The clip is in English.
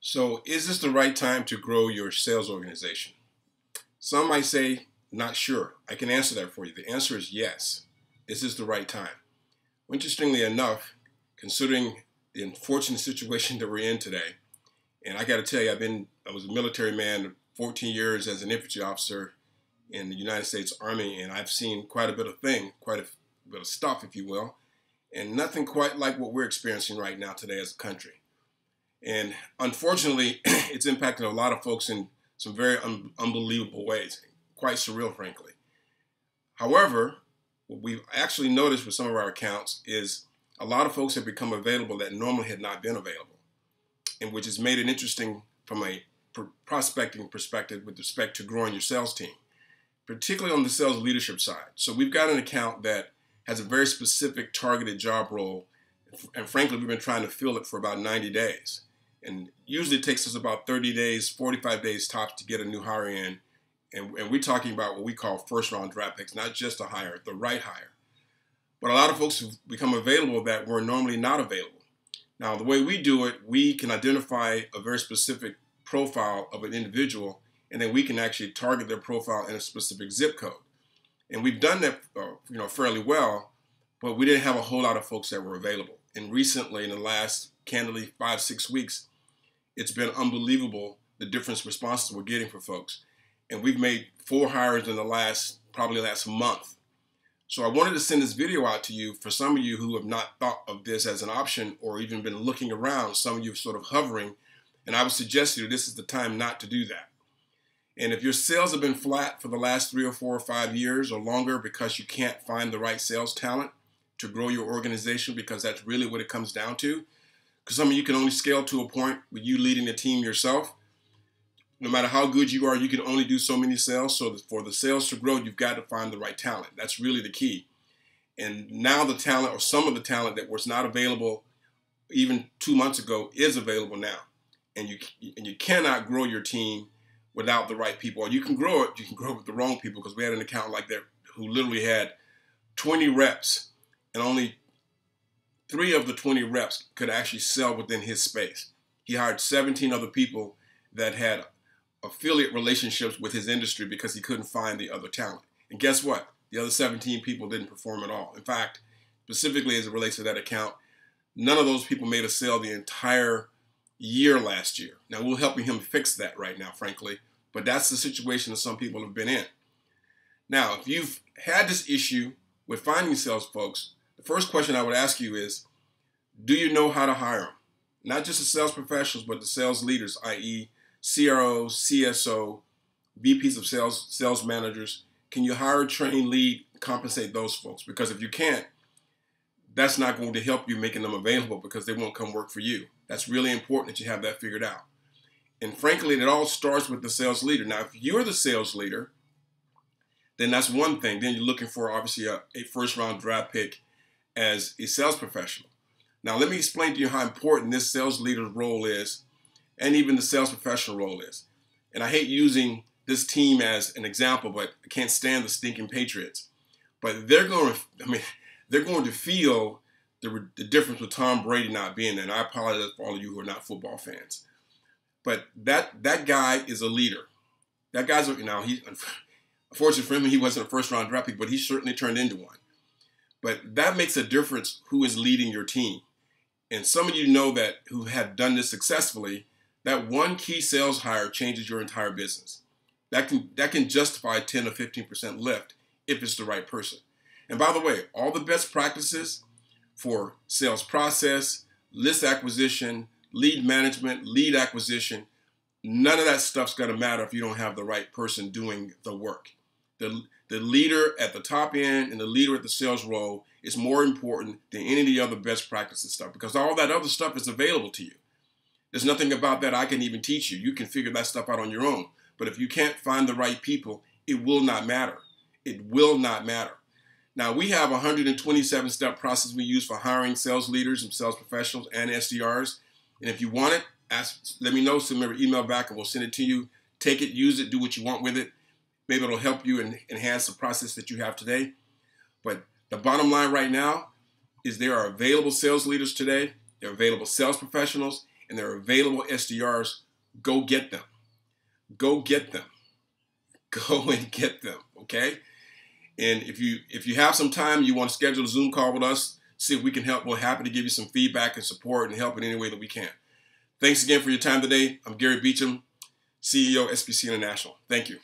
So, is this the right time to grow your sales organization? Some might say, not sure. I can answer that for you. The answer is yes. This is the right time. Interestingly enough, considering the unfortunate situation that we're in today, and I got to tell you, I was a military man, 14 years as an infantry officer in the United States Army, and I've seen quite a bit of stuff, if you will, and nothing quite like what we're experiencing right now today as a country. And unfortunately, it's impacted a lot of folks in some very unbelievable ways, quite surreal, frankly. However, what we've actually noticed with some of our accounts is a lot of folks have become available that normally had not been available, and which has made it interesting from a prospecting perspective with respect to growing your sales team, particularly on the sales leadership side. So we've got an account that has a very specific targeted job role, and frankly, we've been trying to fill it for about 90 days. And usually it takes us about 30 days, 45 days tops to get a new hire in. And we're talking about what we call first round draft picks, not just a hire, the right hire. But a lot of folks have become available that were normally not available. Now, the way we do it, we can identify a very specific profile of an individual, and then we can actually target their profile in a specific zip code. And we've done that fairly well, but we didn't have a whole lot of folks that were available. And recently, in the last, candidly, 5-6 weeks, it's been unbelievable the different responses we're getting from folks. And we've made 4 hires in probably last month. So I wanted to send this video out to you for some of you who have not thought of this as an option or even been looking around. Some of you are sort of hovering, and I would suggest to you this is the time not to do that. And if your sales have been flat for the last 3 or 4 or 5 years or longer because you can't find the right sales talent to grow your organization, because that's really what it comes down to, because some of you can only scale to a point with you leading the team yourself. No matter how good you are, you can only do so many sales. So for the sales to grow, you've got to find the right talent. That's really the key. And now the talent, or some of the talent that was not available even 2 months ago, is available now. And you cannot grow your team without the right people. Or you can grow it with the wrong people, because we had an account like that who literally had 20 reps, and only 3 of the 20 reps could actually sell within his space. He hired 17 other people that had affiliate relationships with his industry because he couldn't find the other talent. And guess what? The other 17 people didn't perform at all. In fact, specifically as it relates to that account, none of those people made a sale the entire year last year. Now, we're helping him fix that right now, frankly, but that's the situation that some people have been in. Now, if you've had this issue with finding sales folks, the first question I would ask you is, do you know how to hire them? Not just the sales professionals, but the sales leaders, i.e. CRO, CSO, VPs of sales, sales managers. Can you hire, train, lead, compensate those folks? Because if you can't, that's not going to help you making them available, because they won't come work for you. That's really important that you have that figured out. And frankly, it all starts with the sales leader. Now, if you're the sales leader, then that's one thing. Then you're looking for, obviously, a first-round draft pick as a sales professional. Now, let me explain to you how important this sales leader's role is, and even the sales professional role is. And I hate using this team as an example, but I can't stand the stinking Patriots. But they're going to feel the difference with Tom Brady not being there. And I apologize for all of you who are not football fans. But that guy is a leader. That guy's, unfortunately for him, he wasn't a first-round draft pick, but he certainly turned into one. But that makes a difference who is leading your team. And some of you know that, who have done this successfully, that one key sales hire changes your entire business. That can justify 10 or 15% lift if it's the right person. And by the way, all the best practices for sales process, list acquisition, lead management, lead acquisition, none of that stuff's going to matter if you don't have the right person doing the work. The leader at the top end and the leader at the sales role is more important than any of the other best practices stuff, because all that other stuff is available to you. There's nothing about that I can even teach you. You can figure that stuff out on your own. But if you can't find the right people, it will not matter. It will not matter. Now, we have a 127-step process we use for hiring sales leaders and sales professionals and SDRs. And if you want it, let me know, send me an email back, and we'll send it to you. Take it, use it, do what you want with it. Maybe it'll help you and enhance the process that you have today. But the bottom line right now is there are available sales leaders today. There are available sales professionals. and there are available SDRs, go get them. Go get them. Go and get them, okay? And if you have some time, you want to schedule a Zoom call with us, see if we can help. We're happy to give you some feedback and support and help in any way that we can. Thanks again for your time today. I'm Gary Beechum, CEO, SPC International. Thank you.